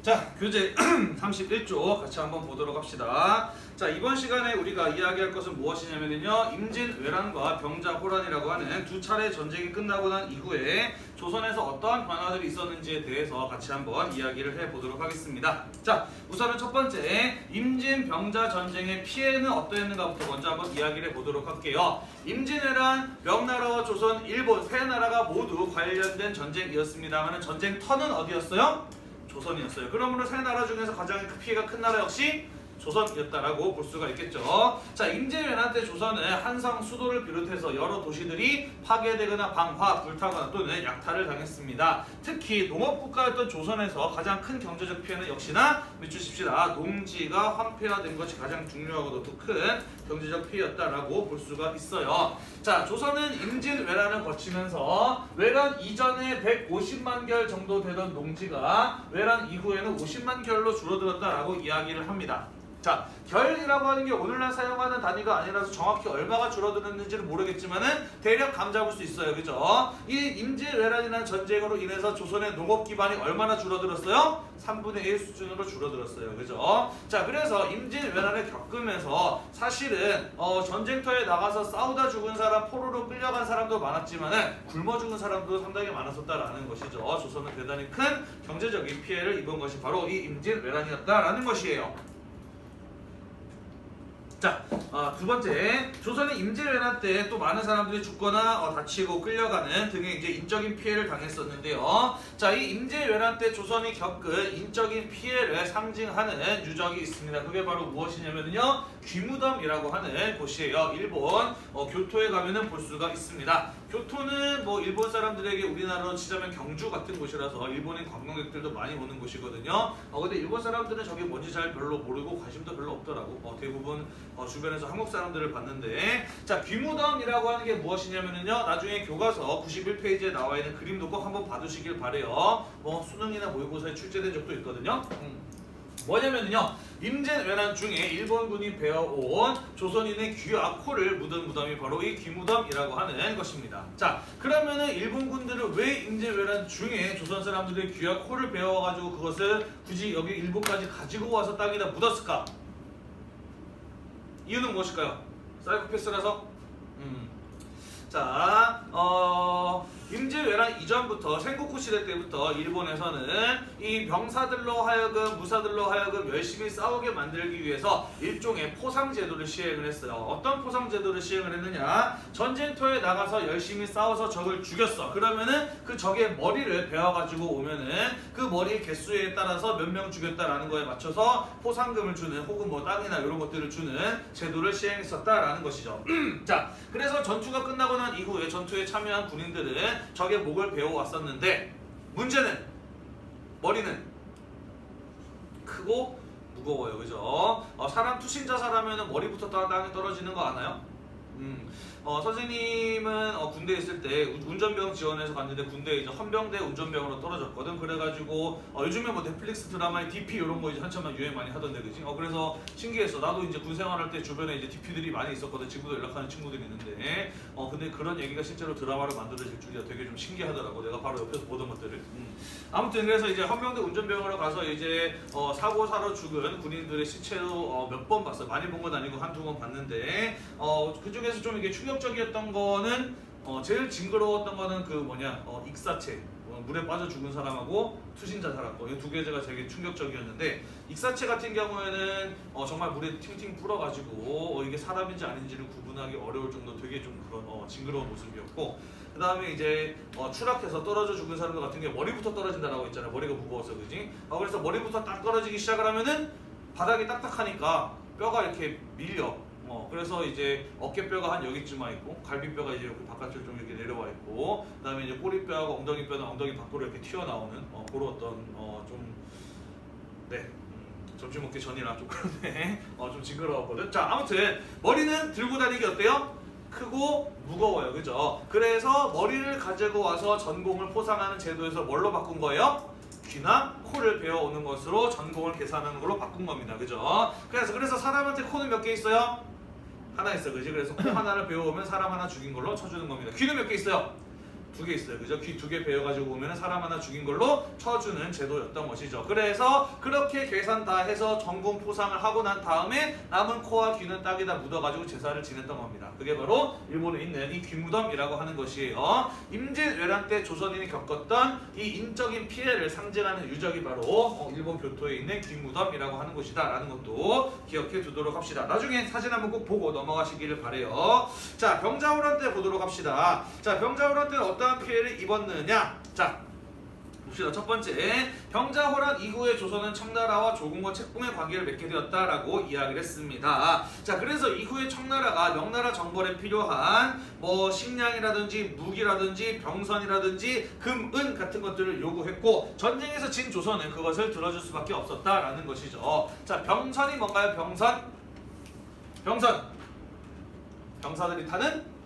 자, 교재 31조 같이 한번 보도록 합시다. 자, 이번 시간에 우리가 이야기할 것은 무엇이냐면요, 임진왜란과 병자호란이라고 하는 두 차례 전쟁이 끝나고 난 이후에 조선에서 어떠한 변화들이 있었는지에 대해서 같이 한번 이야기를 해보도록 하겠습니다. 자, 우선은 첫 번째 임진병자 전쟁의 피해는 어떠했는가부터 먼저 한번 이야기를 해보도록 할게요. 임진왜란, 명나라와 조선, 일본 세 나라가 모두 관련된 전쟁이었습니다만 전쟁 터는 어디였어요? 조선이었어요. 그러므로 세 나라 중에서 가장 피해가 큰 나라 역시 조선이었다라고 볼 수가 있겠죠. 자, 임진왜란 때 조선은 한성 수도를 비롯해서 여러 도시들이 파괴되거나 방화, 불타거나 또는 약탈을 당했습니다. 특히 농업국가였던 조선에서 가장 큰 경제적 피해는 역시나 믿주십시다. 농지가 황폐화된 것이 가장 중요하고도 또 큰 경제적 피해였다라고 볼 수가 있어요. 자, 조선은 임진왜란을 거치면서 외란 이전에 150만 결 정도 되던 농지가 외란 이후에는 50만 결로 줄어들었다라고 이야기를 합니다. 자, 결이라고 하는 게 오늘날 사용하는 단위가 아니라서 정확히 얼마가 줄어들었는지는 모르겠지만은 대략 감 잡을 수 있어요. 그죠? 이 임진왜란이라는 전쟁으로 인해서 조선의 농업 기반이 얼마나 줄어들었어요? 3분의 1 수준으로 줄어들었어요. 그죠? 자, 그래서 임진왜란을 겪으면서 사실은 전쟁터에 나가서 싸우다 죽은 사람, 포로로 끌려간 사람도 많았지만은 굶어 죽은 사람도 상당히 많았었다라는 것이죠. 조선은 대단히 큰 경제적인 피해를 입은 것이 바로 이 임진왜란이었다라는 것이에요. 자, 두 번째, 조선의 임진왜란 때 또 많은 사람들이 죽거나 다치고 끌려가는 등의 이제 인적인 피해를 당했었는데요. 자, 이 임진왜란 때 조선이 겪은 인적인 피해를 상징하는 유적이 있습니다. 그게 바로 무엇이냐면요, 귀무덤이라고 하는 곳이에요. 일본 교토에 가면은 볼 수가 있습니다. 교토는 뭐 일본 사람들에게 우리나라로 치자면 경주 같은 곳이라서 일본인 관광객들도 많이 오는 곳이거든요. 근데 일본 사람들은 저게 뭔지 잘 별로 모르고 관심도 별로 없더라고. 대부분 주변에서 한국 사람들을 봤는데, 자, 귀무덤이라고 하는 게 무엇이냐면요, 나중에 교과서 91페이지에 나와 있는 그림도 꼭 한번 봐두시길 바래요. 수능이나 모의고사에 출제된 적도 있거든요. 뭐냐면요, 임진왜란 중에 일본군이 베어온 조선인의 귀와 코를 묻은 무덤이 바로 이 귀무덤이라고 하는 것입니다. 자, 그러면은 일본군들은 왜 임진왜란 중에 조선 사람들의 귀와 코를 베어가지고 그것을 굳이 여기 일본까지 가지고 와서 땅에다 묻었을까? 이유는 무엇일까요? 사이코패스라서? 자, 임진왜란 이전부터 생국구 시대 때부터 일본에서는 이 병사들로 하여금, 무사들로 하여금 열심히 싸우게 만들기 위해서 일종의 포상제도를 시행을 했어요. 어떤 포상제도를 시행을 했느냐? 전쟁터에 나가서 열심히 싸워서 적을 죽였어. 그러면은 그 적의 머리를 베어가지고 오면은 그 머리의 개수에 따라서 몇 명 죽였다라는 거에 맞춰서 포상금을 주는, 혹은 뭐 땅이나 이런 것들을 주는 제도를 시행했었다라는 것이죠. 자, 그래서 전투가 끝나고 난 이후에 전투에 참여한 군인들은 적의 목을 베어왔었는데, 문제는 머리는 크고 무거워요. 그죠? 사람 투신자사라면 머리부터 땅에 떨어지는 거 아나요? 선생님은 군대에 있을 때 운전병 지원해서 갔는데 군대에 이제 헌병대 운전병으로 떨어졌거든. 그래가지고 요즘에 뭐 넷플릭스 드라마에 DP 이런 거 이제 한참 유행 많이 하던데, 그지? 그래서 신기했어. 나도 이제 군 생활할 때 주변에 이제 DP들이 많이 있었거든. 지금도 연락하는 친구들이 있는데, 근데 그런 얘기가 실제로 드라마로 만들어질 줄이야 되게 좀 신기하더라고. 내가 바로 옆에서 보던 것들을. 아무튼 그래서 이제 헌병대 운전병으로 가서 이제 사고 사러 죽은 군인들의 시체로 몇 번 봤어. 많이 본 건 아니고 한두 번 봤는데, 그 중에서 좀 이게 충격적이었던 거는, 제일 징그러웠던 거는 그 익사체, 물에 빠져 죽은 사람하고 투신자 사람 거, 이 두 개가 되게 충격적이었는데, 익사체 같은 경우에는 정말 물에 팅팅 불어가지고 이게 사람인지 아닌지를 구분하기 어려울 정도 되게 좀 그런 징그러운 모습이었고, 그 다음에 이제 추락해서 떨어져 죽은 사람들 같은 게 머리부터 떨어진다라고 했잖아요. 머리가 무거워서, 그지? 그래서 머리부터 딱 떨어지기 시작을 하면은 바닥이 딱딱하니까 뼈가 이렇게 밀려. 그래서 이제 어깨뼈가 한 여기쯤 와 있고, 갈비뼈가 이제 이렇게 바깥으로 좀 이렇게 내려와 있고, 그 다음에 이제 꼬리뼈하고 엉덩이뼈는 엉덩이 밖으로 이렇게 튀어나오는 그런 어떤 점심 먹기 전이라 좀 그런데 좀 징그러웠거든. 자, 아무튼 머리는 들고 다니기 어때요? 크고 무거워요. 그죠? 그래서 머리를 가지고 와서 전공을 포상하는 제도에서 뭘로 바꾼 거예요? 귀나 코를 베어오는 것으로 전공을 계산하는 걸로 바꾼 겁니다. 그죠? 그래서 사람한테 코는 몇 개 있어요? 하나 있어. 그지? 그래서 코 하나를 베어오면 사람 하나 죽인 걸로 쳐주는 겁니다. 귀는 몇 개 있어요? 두 개 있어요. 그죠? 귀 두 개 베어가지고 오면 사람 하나 죽인 걸로 쳐주는 제도였던 것이죠. 그래서 그렇게 계산 다 해서 정분 포상을 하고 난 다음에 남은 코와 귀는 땅에다 묻어가지고 제사를 지냈던 겁니다. 그게 바로 일본에 있는 이 귀무덤이라고 하는 것이에요. 임진왜란 때 조선인이 겪었던 이 인적인 피해를 상징하는 유적이 바로 일본 교토에 있는 귀무덤이라고 하는 곳이다 라는 것도 기억해 두도록 합시다. 나중에 사진 한번 꼭 보고 넘어가시기를 바래요. 자, 병자호란 때 보도록 합시다. 자, 병자호란 때는 어떠한 피해를 입었느냐? 자, 봅시다. 첫 번째, 병자호란 이후에 조선은 청나라와 조공과 책봉의 관계를 맺게 되었다라고 이야기를 했습니다. 자, 그래서 이후에 청나라가 명나라 정벌에 필요한 식량이라든지 무기라든지 병선이라든지 금, 은 같은 것들을 요구했고 전쟁에서 진 조선은 그것을 들어줄 수밖에 없었다라는 것이죠. 자, 병선이 뭔가요? 병사들이 타는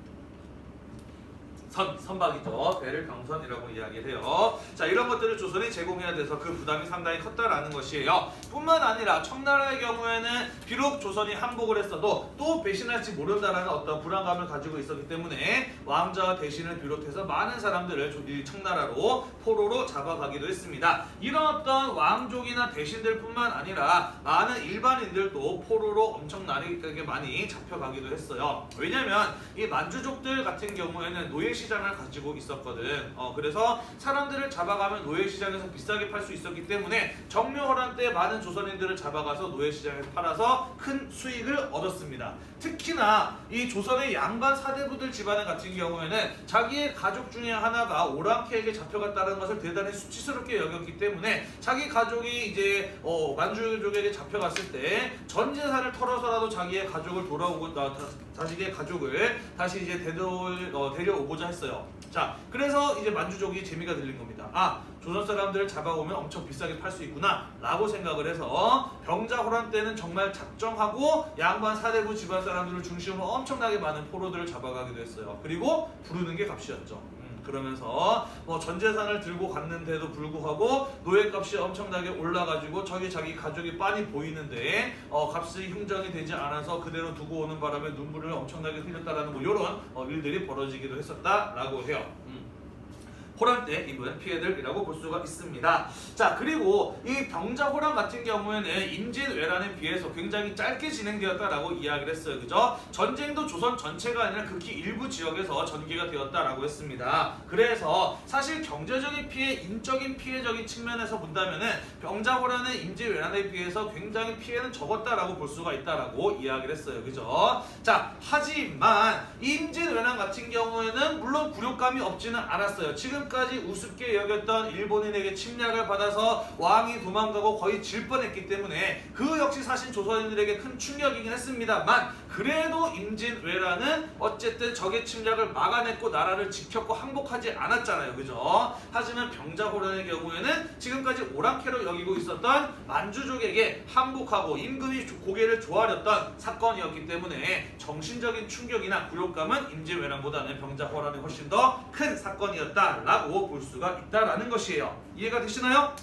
선박이죠. 배를 병선이라고 이야기를 해요. 자, 이런 것들을 조선이 제공해야 돼서 그 부담이 상당히 컸다라는 것이에요. 뿐만 아니라 청나라의 경우에는 비록 조선이 항복을 했어도 또 배신할지 모른다라는 어떤 불안감을 가지고 있었기 때문에 왕자와 대신을 비롯해서 많은 사람들을 청나라로 포로로 잡아가기도 했습니다. 이런 어떤 왕족이나 대신들 뿐만 아니라 많은 일반인들도 포로로 엄청나게 많이 잡혀가기도 했어요. 왜냐면 이 만주족들 같은 경우에는 노예 시장을 가지고 있었거든. 그래서 사람들을 잡아가면 노예시장에서 비싸게 팔 수 있었기 때문에 정묘호란 때 많은 조선인들을 잡아가서 노예시장에서 팔아서 큰 수익을 얻었습니다. 특히나 이 조선의 양반 사대부들 집안 같은 경우에는 자기의 가족 중에 하나가 오랑캐에게 잡혀갔다는 것을 대단히 수치스럽게 여겼기 때문에 자기 가족이 이제 만주족에게 잡혀갔을 때 전 재산을 털어서라도 자기의 가족을 자기의 가족을 다시 이제 데려오고자 했어요. 자, 그래서 이제 만주족이 재미가 들린 겁니다. 아, 조선 사람들을 잡아오면 엄청 비싸게 팔 수 있구나 라고 생각을 해서 병자호란 때는 정말 작정하고 양반 사대부 집안 사람들을 중심으로 엄청나게 많은 포로들을 잡아가기도 했어요. 그리고 부르는 게 값이었죠. 그러면서 전 재산을 들고 갔는데도 불구하고 노예값이 엄청나게 올라가지고 자기 가족이 빤히 보이는데 값이 흥정이 되지 않아서 그대로 두고 오는 바람에 눈물을 엄청나게 흘렸다라는 이런 일들이 벌어지기도 했었다라고 해요. 호란 때 입은 피해들이라고 볼 수가 있습니다. 자, 그리고 이 병자호란 같은 경우에는 임진왜란에 비해서 굉장히 짧게 진행되었다라고 이야기를 했어요. 그죠? 전쟁도 조선 전체가 아니라 극히 일부 지역에서 전개가 되었다라고 했습니다. 그래서 사실 경제적인 피해, 인적인 피해적인 측면에서 본다면은 병자호란은 임진왜란에 비해서 굉장히 피해는 적었다라고 볼 수가 있다라고 이야기를 했어요. 그죠? 자, 하지만 임진왜란 같은 경우에는 물론 굴욕감이 없지는 않았어요. 지금까지 우습게 여겼던 일본인에게 침략을 받아서 왕이 도망가고 거의 질 뻔했기 때문에 그 역시 사실 조선인들에게 큰 충격이긴 했습니다만 그래도 임진왜란은 어쨌든 적의 침략을 막아냈고 나라를 지켰고 항복하지 않았잖아요. 그죠? 하지만 병자호란의 경우에는 지금까지 오랑캐로 여기고 있었던 만주족에게 항복하고 임금이 고개를 조아렸던 사건이었기 때문에 정신적인 충격이나 굴욕감은 임진왜란보다는 병자호란이 훨씬 더 큰 사건이었다라고 볼 수가 있다라는 것이에요. 이해가 되시나요?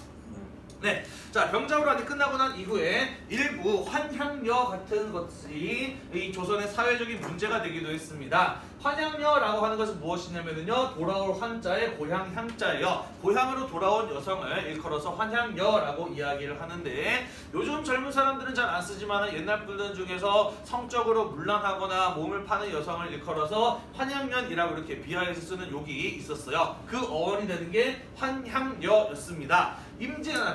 네, 자, 병자호란이 끝나고 난 이후에 일부 환향녀 같은 것이 이 조선의 사회적인 문제가 되기도 했습니다. 환향녀라고 하는 것은 무엇이냐면요, 돌아올 환자의 고향 향자예요. 고향으로 돌아온 여성을 일컬어서 환향녀라고 이야기를 하는데 요즘 젊은 사람들은 잘 안 쓰지만 옛날 분들 중에서 성적으로 문란하거나 몸을 파는 여성을 일컬어서 환향년이라고 이렇게 비하해서 쓰는 욕이 있었어요. 그 어원이 되는 게 환향녀였습니다.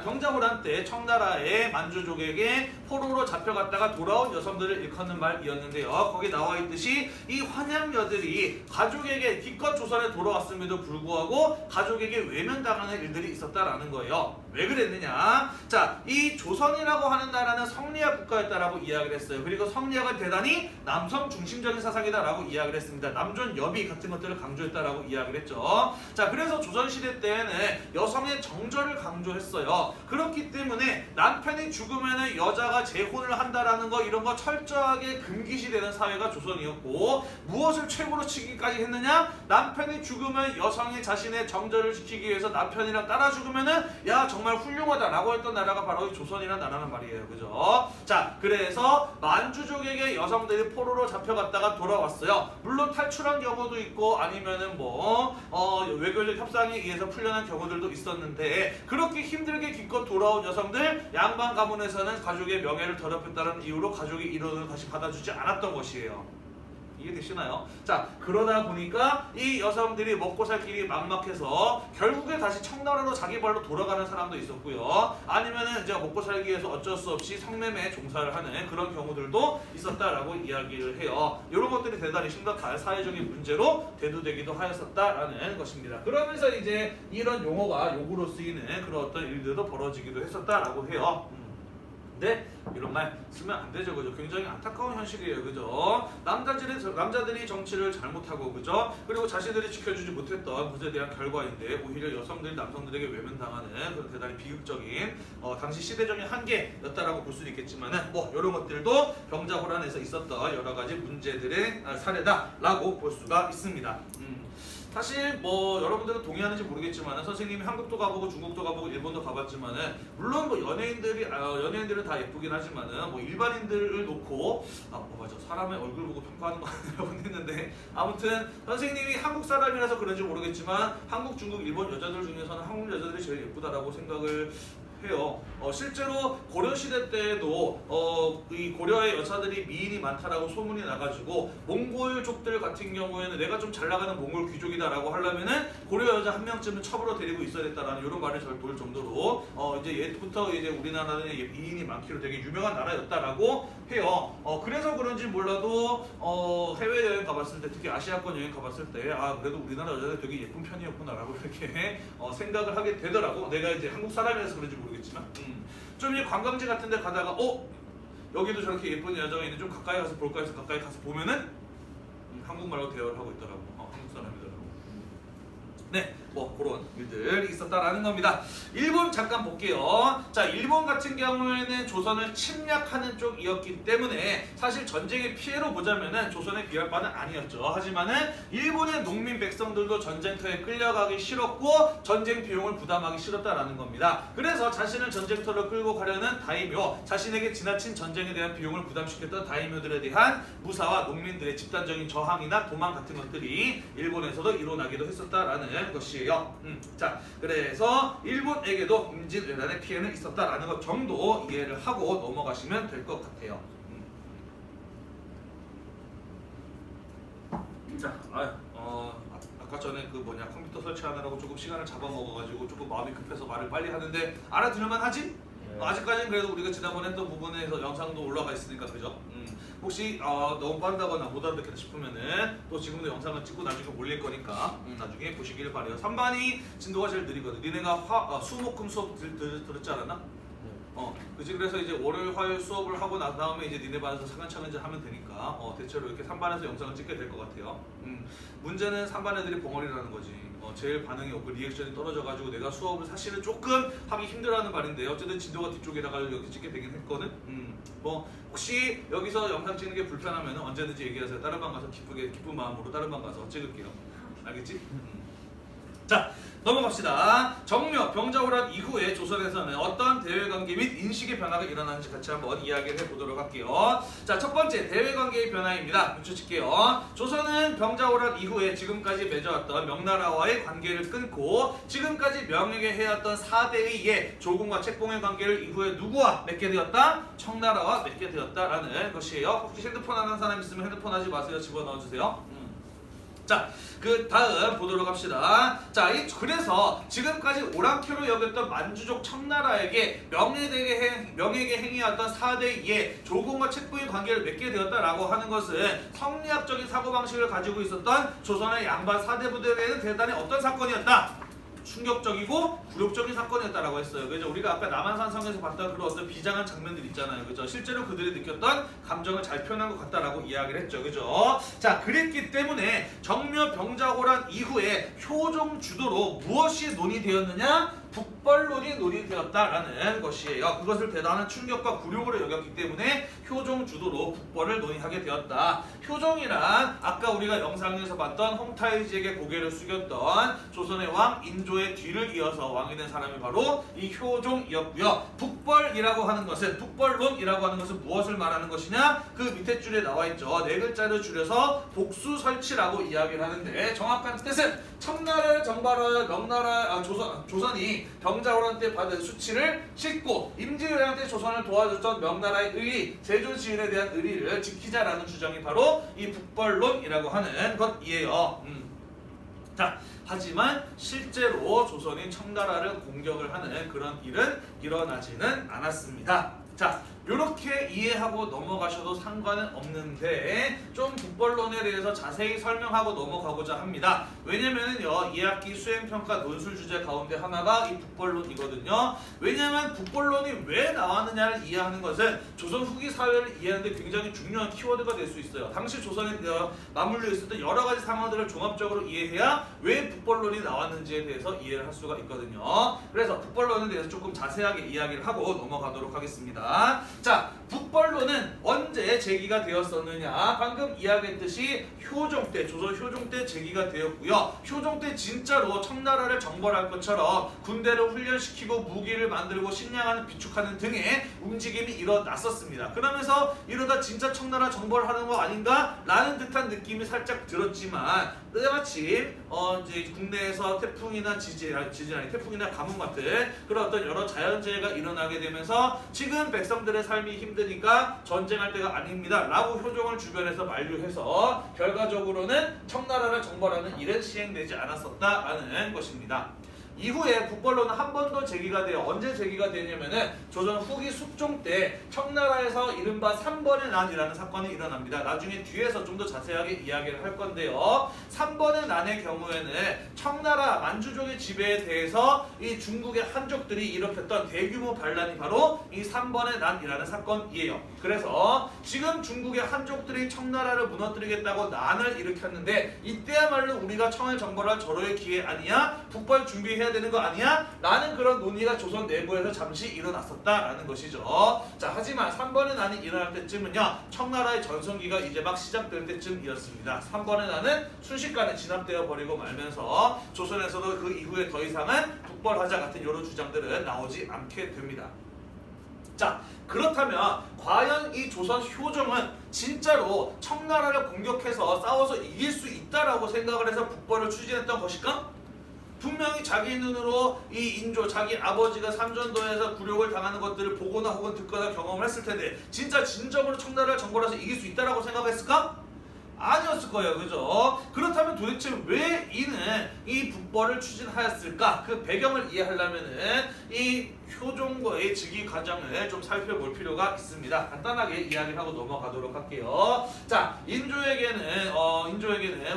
병자호란 때 청나라의 만주족에게 포로로 잡혀갔다가 돌아온 여성들을 일컫는 말이었는데요. 거기 나와 있듯이 이 환향녀들이 가족에게 기껏 조선에 돌아왔음에도 불구하고 가족에게 외면당하는 일들이 있었다라는 거예요. 왜 그랬느냐? 자, 이 조선이라고 하는 나라는 성리학 국가였다라고 이야기를 했어요. 그리고 성리학은 대단히 남성 중심적인 사상이다라고 이야기를 했습니다. 남존 여비 같은 것들을 강조했다라고 이야기를 했죠. 자, 그래서 조선시대 때에는 여성의 정절을 강조했어요. 그렇기 때문에 남편이 죽으면 여자가 재혼을 한다라는 거 이런 거 철저하게 금기시되는 사회가 조선이었고 무엇을 최고로 치기까지 했느냐? 남편이 죽으면 여성이 자신의 정절을 지키기 위해서 남편이랑 따라 죽으면은 야 정말 훌륭하다라고 했던 나라가 바로 이 조선이라는 나라란 말이에요. 그죠? 자, 그래서 만주족에게 여성들이 포로로 잡혀갔다가 돌아왔어요. 물론 탈출한 경우도 있고 아니면은 외교적 협상에 의해서 풀려난 경우들도 있었는데 그렇게 힘들게 기껏 돌아온 여성들 양반 가문에서는 가족의 명예를 더럽혔다는 이유로 가족의 이론을 다시 받아주지 않았던 것이에요. 이해되시나요? 자, 그러다 보니까 이 여성들이 먹고 살 길이 막막해서 결국에 다시 청나라로 자기 발로 돌아가는 사람도 있었고요. 아니면은 이제 먹고 살기 위해서 어쩔 수 없이 성매매에 종사를 하는 그런 경우들도 있었다라고 이야기를 해요. 이런 것들이 대단히 심각한 사회적인 문제로 대두되기도 하였었다라는 것입니다. 그러면서 이제 이런 용어가 욕으로 쓰이는 그런 어떤 일들도 벌어지기도 했었다라고 해요. 근데 이런 말 쓰면 안 되죠, 그죠? 굉장히 안타까운 현실이에요, 그죠? 남자들이 정치를 잘못하고, 그죠? 그리고 자신들이 지켜주지 못했던 것에 대한 결과인데 오히려 여성들이 남성들에게 외면당하는 그런 대단히 비극적인 당시 시대적인 한계였다라고 볼 수는 있겠지만은 이런 것들도 병자호란에서 있었던 여러 가지 문제들의 사례다라고 볼 수가 있습니다. 사실 여러분들은 동의하는지 모르겠지만 선생님이 한국도 가보고 중국도 가보고 일본도 가봤지만은 물론 연예인들은 다 예쁘긴 하지만은 일반인들을 놓고 맞아 사람의 얼굴 보고 평가하는 거 아니라고 했는데 아무튼 선생님이 한국 사람이라서 그런지 모르겠지만 한국, 중국, 일본 여자들 중에서는 한국 여자들이 제일 예쁘다라고 생각을 해요. 실제로 고려시대 때에도 이 고려의 여자들이 미인이 많다라고 소문이 나가지고 몽골족들 같은 경우에는 내가 좀 잘나가는 몽골 귀족이다라고 하려면은 고려 여자 한 명쯤은 첩으로 데리고 있어야 됐다라는 이런 말이 돌 정도로 이제 옛부터 이제 우리나라는 미인이 많기로 되게 유명한 나라였다라고 해요. 그래서 그런지 몰라도 해외 여행 가봤을 때 특히 아시아권 여행 가봤을 때 그래도 우리나라 여자들 되게 예쁜 편이었구나라고 이렇게 생각을 하게 되더라고. 내가 이제 한국 사람이라서 그런지 모르겠지만 좀 이제 관광지 같은 데 가다가 여기도 저렇게 예쁜 여자가 있는데 좀 가까이 가서 볼까 해서 가까이 가서 보면은 한국말로 대화를 하고 있더라고. 한국 사람이더라고. 네, 그런 일들이 있었다라는 겁니다. 일본 잠깐 볼게요. 자, 일본 같은 경우에는 조선을 침략하는 쪽이었기 때문에 사실 전쟁의 피해로 보자면은 조선에 비할 바는 아니었죠. 하지만은 일본의 농민 백성들도 전쟁터에 끌려가기 싫었고 전쟁 비용을 부담하기 싫었다라는 겁니다. 그래서 자신을 전쟁터로 끌고 가려는 다이묘, 자신에게 지나친 전쟁에 대한 비용을 부담시켰던 다이묘들에 대한 무사와 농민들의 집단적인 저항이나 도망 같은 것들이 일본에서도 일어나기도 했었다라는 것이에요. 자, 그래서 일본에게도 임진왜란의 피해는 있었다라는 것 정도 이해를 하고 넘어가시면 될 것 같아요. 자, 아까 전에 컴퓨터 설치하느라고 조금 시간을 잡아먹어가지고 조금 마음이 급해서 말을 빨리 하는데 알아들을만 하지? 아직까지는 그래도 우리가 지난번에 했던 부분에서 영상도 올라가 있으니까 그죠? 혹시 너무 빠르다거나 못 알아듣겠다 싶으면은 또 지금도 영상을 찍고 나중에 올릴 거니까 나중에 보시길 바래요. 3반이 진도가 제일 느리거든. 니네가 수목금 수업 들었지 않았나? 그치. 그래서 이제 월요일 화요일 수업을 하고 난 다음에 이제 니네 반에서 차근차근 이제 하면 되니까 대체로 이렇게 3반에서 영상을 찍게 될 것 같아요. 문제는 3반 애들이 벙어리라는 거지. 제일 반응이 없고 리액션이 떨어져가지고 내가 수업을 사실은 조금 하기 힘들어하는 말인데 어쨌든 진도가 뒤쪽에다가 여기 찍게 되긴 했거든. 혹시 여기서 영상 찍는 게 불편하면 언제든지 얘기하세요. 다른 방 가서 기쁜 마음으로 다른 방 가서 찍을게요. 알겠지? 자, 넘어갑시다. 정묘, 병자호란 이후에 조선에서는 어떤 대외관계 및 인식의 변화가 일어나는지 같이 한번 이야기를 해보도록 할게요. 자, 첫 번째 대외관계의 변화입니다. 붙여칠게요. 조선은 병자호란 이후에 지금까지 맺어왔던 명나라와의 관계를 끊고 지금까지 명예게 해왔던 4대의 예, 조공과 책봉의 관계를 이후에 누구와 맺게 되었다? 청나라와 맺게 되었다라는 것이에요. 혹시 핸드폰 하는 사람 있으면 핸드폰 하지 마세요. 집어넣어주세요. 자, 그 다음 보도록 합시다. 자, 그래서 지금까지 오랑캐로 여겼던 만주족 청나라에게 명예게 행해왔던 4대 예, 조공과 책봉의 관계를 맺게 되었다라고 하는 것은 성리학적인 사고방식을 가지고 있었던 조선의 양반 4대 부대에는 대단히 어떤 사건이었다? 충격적이고 굴욕적인 사건이었다라고 했어요. 그죠? 우리가 아까 남한산성에서 봤던 그런 어떤 비장한 장면들 있잖아요. 그죠? 실제로 그들이 느꼈던 감정을 잘 표현한 것 같다라고 이야기를 했죠. 그죠? 자, 그랬기 때문에 정묘 병자호란 이후에 효종 주도로 무엇이 논의되었느냐? 북벌론이 논의되었다라는 것이에요. 그것을 대단한 충격과 굴욕으로 여겼기 때문에 효종 주도로 북벌을 논의하게 되었다. 효종이란 아까 우리가 영상에서 봤던 홍타이지에게 고개를 숙였던 조선의 왕 인조의 뒤를 이어서 왕이 된 사람이 바로 이 효종이었고요. 북벌이라고 하는 것은 북벌론이라고 하는 것은 무엇을 말하는 것이냐? 그 밑에 줄에 나와 있죠. 네 글자를 줄여서 복수설치라고 이야기를 하는데 정확한 뜻은 청나라를 정발하여 명나라 조선이 병자호란 때 받은 수치를 싣고 임진왜란 때 조선을 도와줬던 명나라의 의리, 제조지인에 대한 의리를 지키자라는 주장이 바로 이 북벌론이라고 하는 것이에요. 자, 하지만 실제로 조선이 청나라를 공격을 하는 그런 일은 일어나지는 않았습니다. 자, 이렇게 이해하고 넘어가셔도 상관은 없는데 좀 북벌론에 대해서 자세히 설명하고 넘어가고자 합니다. 왜냐면은요, 2학기 수행평가 논술 주제 가운데 하나가 이 북벌론이거든요. 왜냐면 북벌론이 왜 나왔느냐를 이해하는 것은 조선 후기 사회를 이해하는데 굉장히 중요한 키워드가 될 수 있어요. 당시 조선에 맞물려 있었던 여러 가지 상황들을 종합적으로 이해해야 왜 북벌론이 나왔는지에 대해서 이해를 할 수가 있거든요. 그래서 북벌론에 대해서 조금 자세하게 이야기를 하고 넘어가도록 하겠습니다. 자, 북벌론은 언제 제기가 되었었느냐? 방금 이야기했듯이 효종 때, 조선 효종 때 제기가 되었고요. 효종 때 진짜로 청나라를 정벌할 것처럼 군대를 훈련시키고 무기를 만들고 식량을 비축하는 등의 움직임이 일어났었습니다. 그러면서 이러다 진짜 청나라 정벌하는 거 아닌가? 라는 듯한 느낌이 살짝 들었지만 때마침 이제 국내에서 태풍이나 태풍이나 가뭄 같은 그런 어떤 여러 자연재해가 일어나게 되면서 지금 백성들의 삶이 힘드니까 전쟁할 때가 아닙니다 라고 효종을 주변에서 만류해서 결과적으로는 청나라를 정벌하는 일은 시행되지 않았었다라는 것입니다. 이후에 북벌론은 한 번 더 제기가 돼요. 언제 제기가 되냐면은 조선 후기 숙종 때 청나라에서 이른바 3번의 난이라는 사건이 일어납니다. 나중에 뒤에서 좀 더 자세하게 이야기를 할 건데요. 3번의 난의 경우에는 청나라 만주족의 지배에 대해서 이 중국의 한족들이 일으켰던 대규모 반란이 바로 이 3번의 난이라는 사건이에요. 그래서 지금 중국의 한족들이 청나라를 무너뜨리겠다고 난을 일으켰는데 이때야말로 우리가 청을 정벌할 절호의 기회 아니야? 북벌 준비해야 되는 거 아니야? 라는 그런 논의가 조선 내부에서 잠시 일어났었다라는 것이죠. 자, 하지만 3번의 난이 일어날 때쯤은요, 청나라의 전성기가 이제 막 시작될 때쯤이었습니다. 3번의 난은 순식간에 진압되어 버리고 말면서 조선에서도 그 이후에 더 이상은 북벌하자 같은 이런 주장들은 나오지 않게 됩니다. 자, 그렇다면 과연 이 조선 효종은 진짜로 청나라를 공격해서 싸워서 이길 수 있다라고 생각을 해서 북벌을 추진했던 것일까? 분명히 자기 눈으로 이 인조, 자기 아버지가 삼전도에서 굴욕을 당하는 것들을 보거나 혹은 듣거나 경험을 했을 텐데 진짜 진정으로 청나라를 정벌해서 이길 수 있다라고 생각했을까? 아니었을 거예요. 그죠? 그렇다면 도대체 왜 이는 이 북벌을 추진하였을까? 그 배경을 이해하려면은 이 효종과의 즉위 과정을 좀 살펴볼 필요가 있습니다. 간단하게 이야기를 하고 넘어가도록 할게요. 자, 인조에게는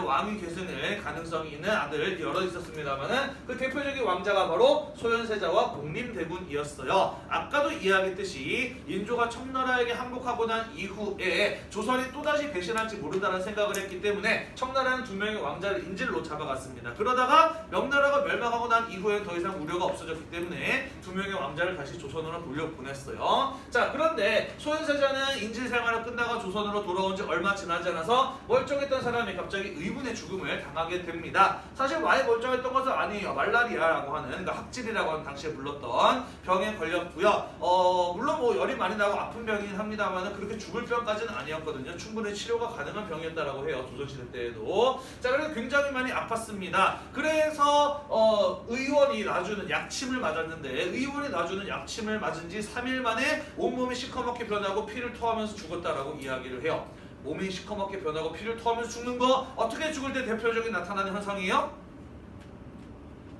왕위 계승을 가능성이 있는 아들 여러 있었습니다만은 그 대표적인 왕자가 바로 소현세자와 복림대군이었어요. 아까도 이야기했듯이 인조가 청나라에게 항복하고 난 이후에 조선이 또다시 배신할지 모른다는 생각을 했기 때문에 청나라는 두 명의 왕자를 인질로 잡아갔습니다. 그러다가 명나라가 멸망하고 난 이후엔 더 이상 우려가 없어졌기 때문에 두 명의 왕자를 다시 조선으로 돌려보냈어요. 자, 그런데 소현세자는 인질 생활을 끝나고 조선으로 돌아온 지 얼마 지나지 않아서 멀쩡했던 사람이 갑자기 의문의 죽음을 당하게 됩니다. 사실 많이 멀쩡했던 것은 아니에요. 말라리아라고 하는, 그러니까 학질이라고 하는 당시에 불렀던 병에 걸렸고요. 물론 뭐 열이 많이 나고 아픈 병이긴 합니다만 그렇게 죽을 병까지는 아니었거든요. 충분히 치료가 가능한 병이었다라고 해요. 조선시대 때에도. 자, 그래서 굉장히 많이 아팠습니다. 그래서 의원이 놔주는 약침을 맞았는데 의원이 놔주는 약침을 맞은 지 3일 만에 온몸이 시커멓게 변하고 피를 토하면서 죽었다라고 이야기를 해요. 몸이 시커멓게 변하고 피를 토하면서 죽는 거 어떻게 죽을 때 대표적인 나타나는 현상이에요?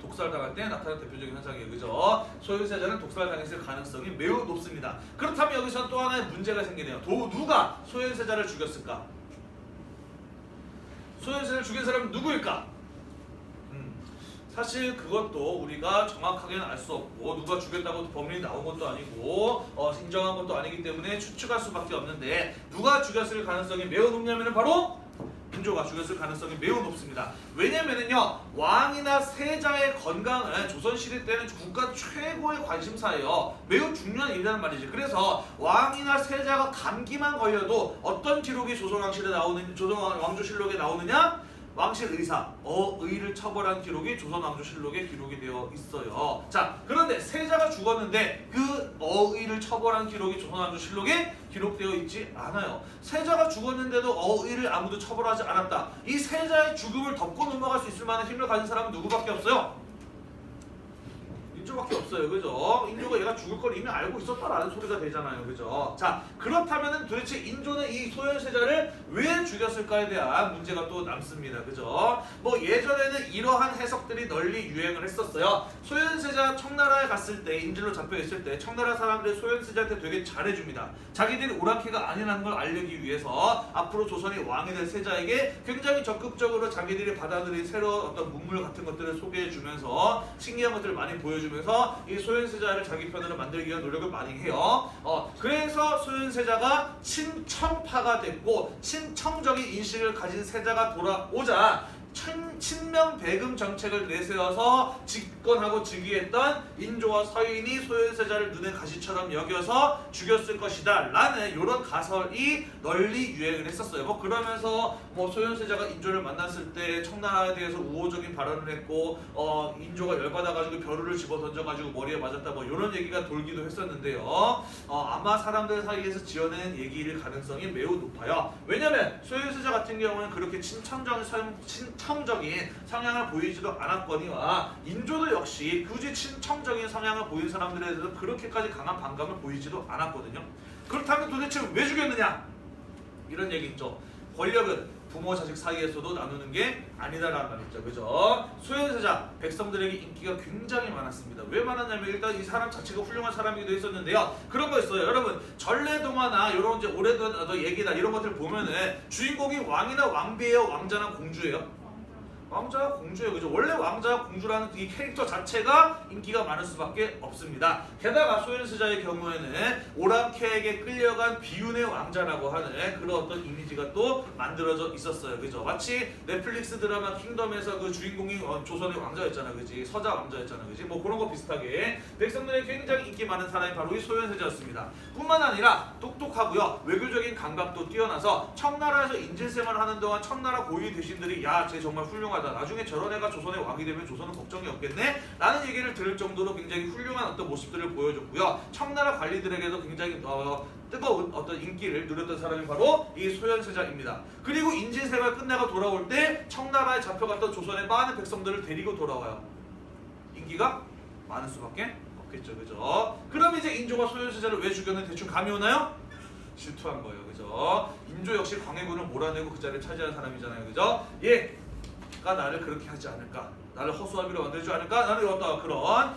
독살당할 때 나타나는 대표적인 현상이에요. 그죠? 소현세자는 독살당했을 가능성이 매우 높습니다. 그렇다면 여기서 또 하나의 문제가 생기네요. 누가 소현세자를 죽였을까? 소현세자를 죽인 사람은 누구일까? 사실 그것도 우리가 정확하게는 알 수 없고 누가 죽였다고 범인이 나온 것도 아니고 인정한 것도 아니기 때문에 추측할 수밖에 없는데 누가 죽였을 가능성이 매우 높냐면 바로 인조가 죽였을 가능성이 매우 높습니다. 왜냐면은요, 왕이나 세자의 건강은 조선시대 때는 국가 최고의 관심사예요. 매우 중요한 일이라는 말이지. 그래서 왕이나 세자가 감기만 걸려도 어떤 기록이 조선왕조실록에 나오느냐? 왕실 의사, 어의를 처벌한 기록이 조선왕조실록에 기록이 되어 있어요. 자, 그런데 세자가 죽었는데 그 어의를 처벌한 기록이 조선왕조실록에 기록되어 있지 않아요. 세자가 죽었는데도 어의를 아무도 처벌하지 않았다. 이 세자의 죽음을 덮고 넘어갈 수 있을 만한 힘을 가진 사람은 누구밖에 없어요? 인조밖에 없어요. 그죠? 인조가 얘가 죽을 걸 이미 알고 있었다라는 소리가 되잖아요. 그죠? 자, 그렇다면은 도대체 인조는 이 소현세자를 왜 죽였을까에 대한 문제가 또 남습니다. 그죠? 뭐 예전에는 이러한 해석들이 널리 유행을 했었어요. 소현세자 청나라에 갔을 때, 인질로 잡혀 있을 때 청나라 사람들이 소현세자한테 되게 잘해줍니다. 자기들이 오랑캐가 아니라는 걸 알리기 위해서 앞으로 조선이 왕이 될 세자에게 굉장히 적극적으로 자기들이 받아들인 새로운 어떤 문물 같은 것들을 소개해주면서 신기한 것들을 많이 보여주면서 이 소현세자를 자기 편으로 만들기 위한 노력을 많이 해요. 그래서 소현세자가 친청파가 됐고 친청적인 인식을 가진 세자가 돌아오자 친명배금 정책을 내세워서 집권하고 즉위했던 인조와 서인이 소현세자를 눈의 가시처럼 여겨서 죽였을 것이다 라는 이런 가설이 널리 유행을 했었어요. 뭐 그러면서 뭐 소현세자가 인조를 만났을 때 청나라에 대해서 우호적인 발언을 했고 인조가 열받아가지고 벼루를 집어 던져가지고 머리에 맞았다 뭐 이런 얘기가 돌기도 했었는데요. 아마 사람들 사이에서 지어낸 얘기일 가능성이 매우 높아요. 왜냐면 소현세자 같은 경우는 그렇게 친청적인 성향을 보이지도 않았거니와 인조도 역시 굳이 친청적인 성향을 보인 사람들에 대해서 그렇게까지 강한 반감을 보이지도 않았거든요. 그렇다면 도대체 왜 죽였느냐? 이런 얘기 있죠. 권력은 부모 자식 사이에서도 나누는 게 아니다라는 말이죠. 그죠? 소현세자 백성들에게 인기가 굉장히 많았습니다. 왜 많았냐면 일단 이 사람 자체가 훌륭한 사람이기도 했었는데요. 그런 거 있어요. 여러분 전래동화나 이런 이제 오래된 얘기나 이런 것들 보면은 주인공이 왕이나 왕비예요, 왕자나 공주예요? 왕자와 공주예요. 그죠? 원래 왕자와 공주라는 이 캐릭터 자체가 인기가 많을 수밖에 없습니다. 게다가 소현세자의 경우에는 오랑캐에게 끌려간 비운의 왕자라고 하는 그런 어떤 이미지가 또 만들어져 있었어요. 그죠? 마치 넷플릭스 드라마 킹덤에서 그 주인공이 조선의 왕자였잖아. 그지? 서자 왕자였잖아. 그지? 뭐 그런 거 비슷하게 백성들에게 굉장히 인기 많은 사람이 바로 이 소현세자였습니다. 뿐만 아니라 똑똑하고요. 외교적인 감각도 뛰어나서 청나라에서 인질생활을 하는 동안 청나라 고위 대신들이 야, 쟤 정말 훌륭하다. 나중에 저런 애가 조선의 왕이 되면 조선은 걱정이 없겠네? 라는 얘기를 들을 정도로 굉장히 훌륭한 어떤 모습들을 보여줬고요. 청나라 관리들에게도 굉장히 뜨거운 어떤 인기를 누렸던 사람이 바로 이 소현세자입니다. 그리고 인질생활 끝나고 돌아올 때 청나라에 잡혀갔던 조선의 많은 백성들을 데리고 돌아와요. 인기가 많을 수밖에 없겠죠. 그죠? 그럼 이제 인조가 소현세자를 왜 죽였는지 대충 감이 오나요? 질투한 거예요. 그죠? 인조 역시 광해군을 몰아내고 그 자리를 차지한 사람이잖아요. 그죠? 가 나를 그렇게 하지 않을까, 나를 허수아비로 만들지 않을까, 나는 어떤 그런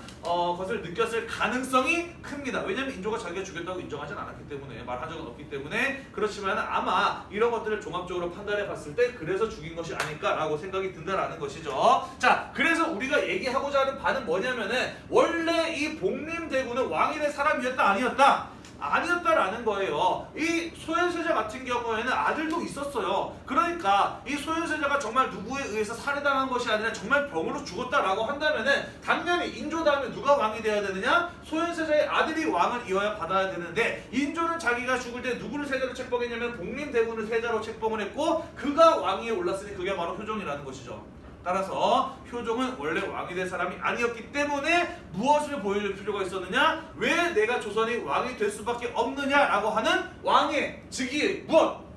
것을 느꼈을 가능성이 큽니다. 왜냐면 인조가 자기가 죽였다고 인정하지 않았기 때문에, 말한 적은 없기 때문에. 그렇지만 아마 이런 것들을 종합적으로 판단해 봤을 때 그래서 죽인 것이 아닐까라고 생각이 든다라는 것이죠. 자, 그래서 우리가 얘기하고자 하는 바는 뭐냐면은 원래 이 복림대군은 왕이 될 사람이었다 아니었다? 아니었다라는 거예요. 이 소현세자 같은 경우에는 아들도 있었어요. 그러니까 이 소현세자가 정말 누구에 의해서 살해당한 것이 아니라 정말 병으로 죽었다라고 한다면은 당연히 인조 다음에 누가 왕이 되어야 되느냐? 소현세자의 아들이 왕을 이어야 받아야 되는데 인조는 자기가 죽을 때 누구를 세자로 책봉했냐면 복림대군을 세자로 책봉을 했고 그가 왕위에 올랐으니 그게 바로 효종이라는 것이죠. 따라서 효종은 원래 왕이 될 사람이 아니었기 때문에 무엇을 보여줄 필요가 있었느냐? 왜 내가 조선이 왕이 될 수밖에 없느냐라고 하는 왕의 즉위 무엇?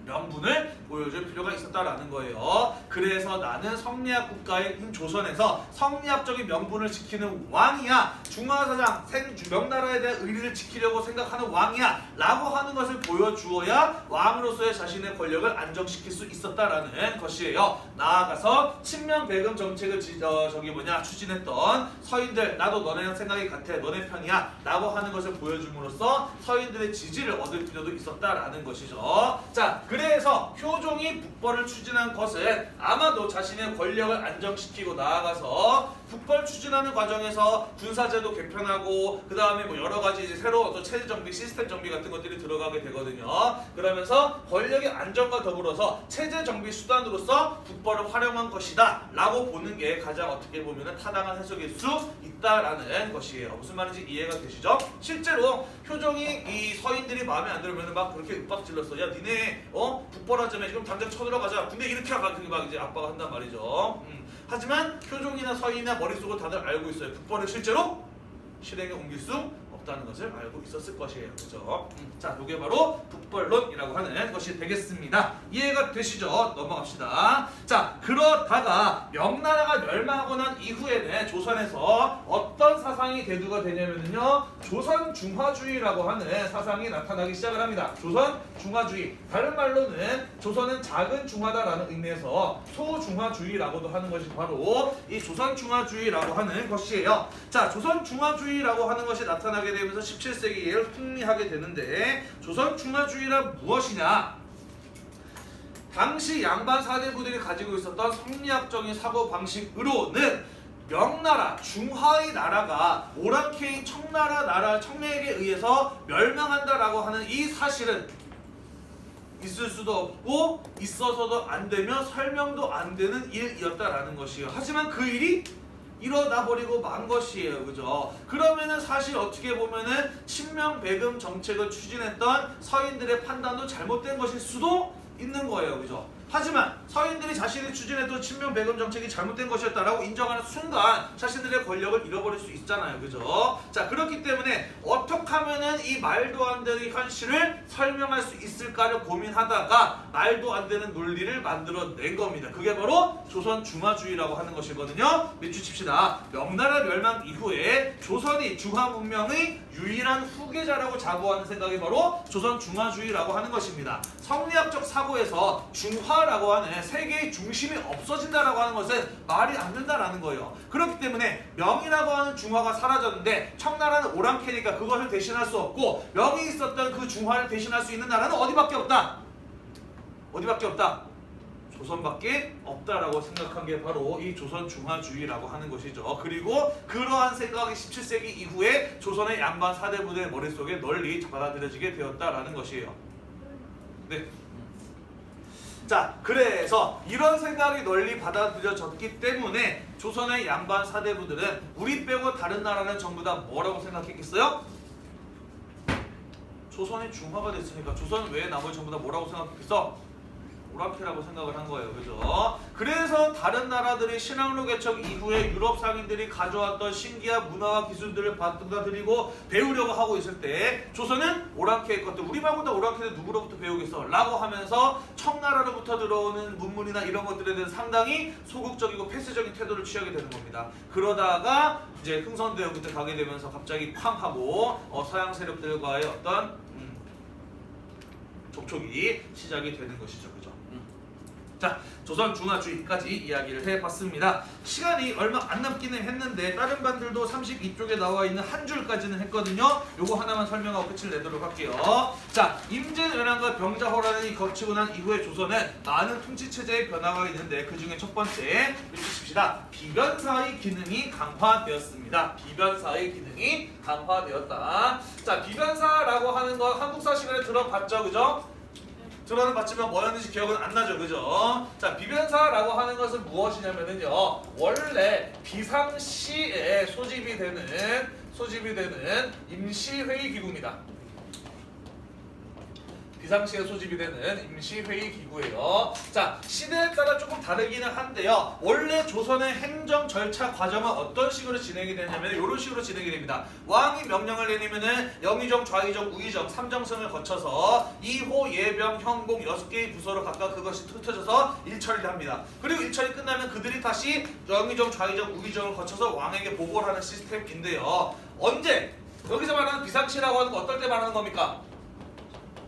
명분을 보여줄 필요가 있었다라는 거예요. 그래서 나는 성리학 국가인 조선에서 성리학적인 명분을 지키는 왕이야, 중화사상 명나라에 대한 의리를 지키려고 생각하는 왕이야 라고 하는 것을 보여주어야 왕으로서의 자신의 권력을 안정시킬 수 있었다라는 것이에요. 나아가서 친명배금 정책을 추진했던 서인들, 나도 너네랑 생각이 같아, 너네 편이야 라고 하는 것을 보여줌으로써 서인들의 지지를 얻을 필요도 있었다라는 것이죠. 자, 그래서 효종이 북벌을 추진한 것은 아마도 자신의 권력을 안정시키고 나아가서 국벌 추진하는 과정에서 군사제도 개편하고 그 다음에 뭐 여러 가지 새로운 어떤 체제 정비, 시스템 정비 같은 것들이 들어가게 되거든요. 그러면서 권력의 안정과 더불어서 체제 정비 수단으로서 국벌을 활용한 것이다 라고 보는 게 가장 어떻게 보면 타당한 해석일 수 있다라는 것이에요. 무슨 말인지 이해가 되시죠? 실제로 효종이 이 서인들이 마음에 안 들면 막 그렇게 윽박질렀어. 야 니네 국벌하자며 지금 당장 쳐들어가자. 근데 이렇게 막 이제 압박을 한단 말이죠. 하지만 효종이나 서인이나 머릿속으로 다들 알고 있어요. 국벌을 실제로 실행에 옮길 수 없다는 것을 알고 있었을 것이에요. 그죠? 자, 이게 바로 국벌론이라고 하는 것이 되겠습니다. 이해가 되시죠? 넘어갑시다. 자, 그러다가 명나라가 멸망하고 난 이후에는 조선에서 어떤 사상이 대두가 되냐면요, 조선 중화주의라고 하는 사상이 나타나기 시작을 합니다. 조선 중화주의, 다른 말로는 조선은 작은 중화다라는 의미에서 소중화주의라고도 하는 것이 바로 이 조선 중화주의라고 하는 것이에요. 자, 조선 중화주의라고 하는 것이 나타나게 되면서 17세기에 풍미하게 되는데, 조선 중화주의란 무엇이냐? 당시 양반 사대부들이 가지고 있었던 성리학적인 사고방식으로는 명나라, 중화의 나라가 오랑캐인 청나라에게 의해서 멸망한다라고 하는 이 사실은 있을 수도 없고 있어서도 안 되며 설명도 안 되는 일이었다라는 것이에요. 하지만 그 일이 일어나 버리고 만 것이에요. 그죠? 그러면은 사실 어떻게 보면은 친명배금 정책을 추진했던 서인들의 판단도 잘못된 것일 수도 있는 거예요. 그죠? 하지만 서인들이 자신이 추진했던 친명배금 정책이 잘못된 것이었다라고 인정하는 순간 자신들의 권력을 잃어버릴 수 있잖아요. 그죠? 자, 그렇기 때문에 어떻게 하면은 이 말도 안 되는 현실을 설명할 수 있을까를 고민하다가 말도 안 되는 논리를 만들어낸 겁니다. 그게 바로 조선 중화주의라고 하는 것이거든요. 밑줄 칩시다. 명나라 멸망 이후에 조선이 중화 문명의 유일한 후계자라고 자부하는 생각이 바로 조선 중화주의라고 하는 것입니다. 성리학적 사고에서 중화라고 하는 세계의 중심이 없어진다라고 하는 것은 말이 안 된다라는 거예요. 그렇기 때문에 명이라고 하는 중화가 사라졌는데 청나라는 오랑캐니까 그것을 대신할 수 없고, 명이 있었던 그 중화를 대신할 수 있는 나라는 어디밖에 없다? 어디밖에 없다? 조선밖에 없다라고 생각한 게 바로 이 조선 중화주의라고 하는 것이죠. 그리고 그러한 생각이 17세기 이후에 조선의 양반 사대부들의 머릿속에 널리 받아들여지게 되었다라는 것이에요. 네. 자, 그래서 이런 생각이 널리 받아들여졌기 때문에 조선의 양반 사대부들은 우리 빼고 다른 나라는 전부 다 뭐라고 생각했겠어요? 조선이 중화가 됐으니까 조선 외에 나머지 전부 다 뭐라고 생각했겠어? 오랑캐라고 생각을 한 거예요. 그죠? 그래서 다른 나라들이 신항로 개척 이후에 유럽 상인들이 가져왔던 신기한 문화와 기술들을 받아들이고 배우려고 하고 있을 때 조선은 오랑캐의 것들, 우리 말고 다 오랑캐는 누구로부터 배우겠어? 라고 하면서 청나라로부터 들어오는 문물이나 이런 것들에 대해서 상당히 소극적이고 폐쇄적인 태도를 취하게 되는 겁니다. 그러다가 이제 흥선대원 그때 가게 되면서 갑자기 쾅 하고 서양 세력들과의 어떤 접촉이 시작이 되는 것이죠. 그죠? 자, 조선 중화주의까지 이야기를 해봤습니다. 시간이 얼마 안 남기는 했는데 다른 반들도 32쪽에 나와 있는 한 줄까지는 했거든요. 요거 하나만 설명하고 끝을 내도록 할게요. 자, 임진왜란과 병자호란이 거치고 난 이후에 조선은 많은 통치체제의 변화가 있는데 그 중에 첫 번째 읽으십시다. 비변사의 기능이 강화되었습니다. 비변사의 기능이 강화되었다. 자, 비변사라고 하는 거 한국사 시간에 들어봤죠? 그죠? 들어는 봤지만 뭐였는지 기억은 안 나죠. 그죠? 자, 비변사라고 하는 것은 무엇이냐면요, 원래 비상시에 소집이 되는 임시회의 기구입니다. 비상시에 소집이 되는 임시회의 기구예요. 자, 시대에 따라 조금 다르기는 한데요. 원래 조선의 행정 절차 과정은 어떤 식으로 진행이 되냐면 이런 식으로 진행이 됩니다. 왕이 명령을 내리면은 영의정, 좌의정, 우의정 3정승을 거쳐서 2호, 예병, 현공 6개의 부서로 각각 그것이 흩어져서 일처리를 합니다. 그리고 일처리 끝나면 그들이 다시 영의정, 좌의정, 우의정을 거쳐서 왕에게 보고를 하는 시스템인데요. 언제? 여기서 말하는 비상시라고 하는 거 어떨 때 말하는 겁니까?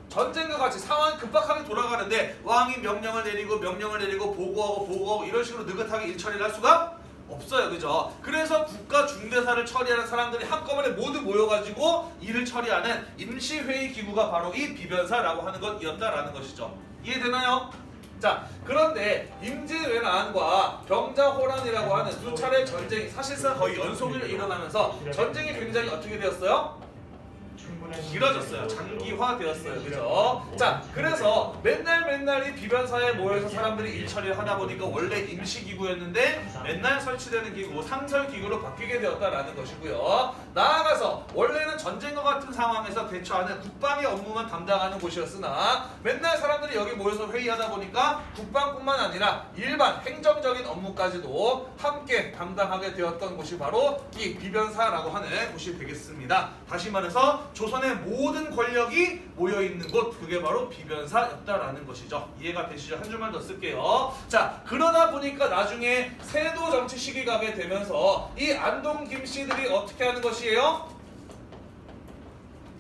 전쟁과 같이 상황이 급박하게 돌아가는데 왕이 명령을 내리고 보고하고 이런 식으로 느긋하게 일처리를 할 수가 없어요. 그죠? 그래서 국가 중대사를 처리하는 사람들이 한꺼번에 모두 모여가지고 일을 처리하는 임시회의 기구가 바로 이 비변사라고 하는 것이었다라는 것이죠. 이해되나요? 자, 그런데 임진왜란과 병자호란이라고 하는 두 차례 전쟁이 사실상 거의 연속으로 일어나면서 전쟁이 굉장히 어떻게 되었어요? 길어졌어요. 장기화되었어요. 그죠? 자, 그래서 맨날 이 비변사에 모여서 사람들이 일처리를 하다 보니까 원래 임시기구였는데 맨날 설치되는 기구, 상설기구로 바뀌게 되었다라는 것이고요. 나아가서 원래는 전쟁과 같은 상황에서 대처하는 국방의 업무만 담당하는 곳이었으나 맨날 사람들이 여기 모여서 회의하다 보니까 국방뿐만 아니라 일반 행정적인 업무까지도 함께 담당하게 되었던 곳이 바로 이 비변사라고 하는 곳이 되겠습니다. 다시 말해서 조선의 모든 권력이 모여있는 곳, 그게 바로 비변사였다라는 것이죠. 이해가 되시죠? 한 줄만 더 쓸게요. 자, 그러다 보니까 나중에 세도 정치 시기가 가게 되면서 이 안동 김씨들이 어떻게 하는 것이에요?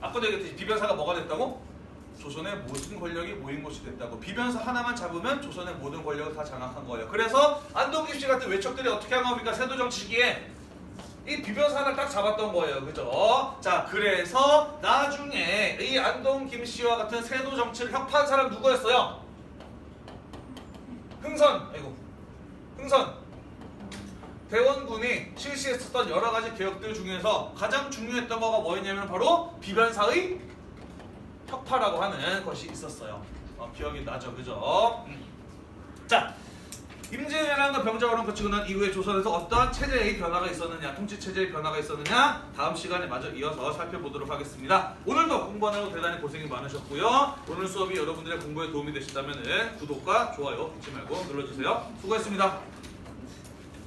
아까도 얘기했듯이 비변사가 뭐가 됐다고? 조선의 모든 권력이 모인 곳이 됐다고. 비변사 하나만 잡으면 조선의 모든 권력을 다 장악한 거예요. 그래서 안동 김씨 같은 외척들이 어떻게 한 겁니까? 세도 정치 시기에 이 비변사 하나 딱 잡았던 거예요. 그죠? 자, 그래서 나중에 이 안동 김씨와 같은 세도 정치를 협파한 사람 누구였어요? 흥선. 대원군이 실시했었던 여러 가지 개혁들 중에서 가장 중요했던 거가 뭐였냐면 바로 비변사의 협파라고 하는 것이 있었어요. 기억이 나죠? 그죠? 자, 임진왜란과 병자호란 거치고 난 이후에 조선에서 어떠한 체제의 변화가 있었느냐, 통치 체제의 변화가 있었느냐, 다음 시간에 마저 이어서 살펴보도록 하겠습니다. 오늘도 공부하느라고 대단히 고생이 많으셨고요. 오늘 수업이 여러분들의 공부에 도움이 되셨다면 구독과 좋아요 잊지 말고 눌러주세요. 수고했습니다.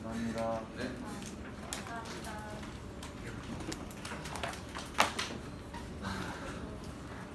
감사합니다. 네.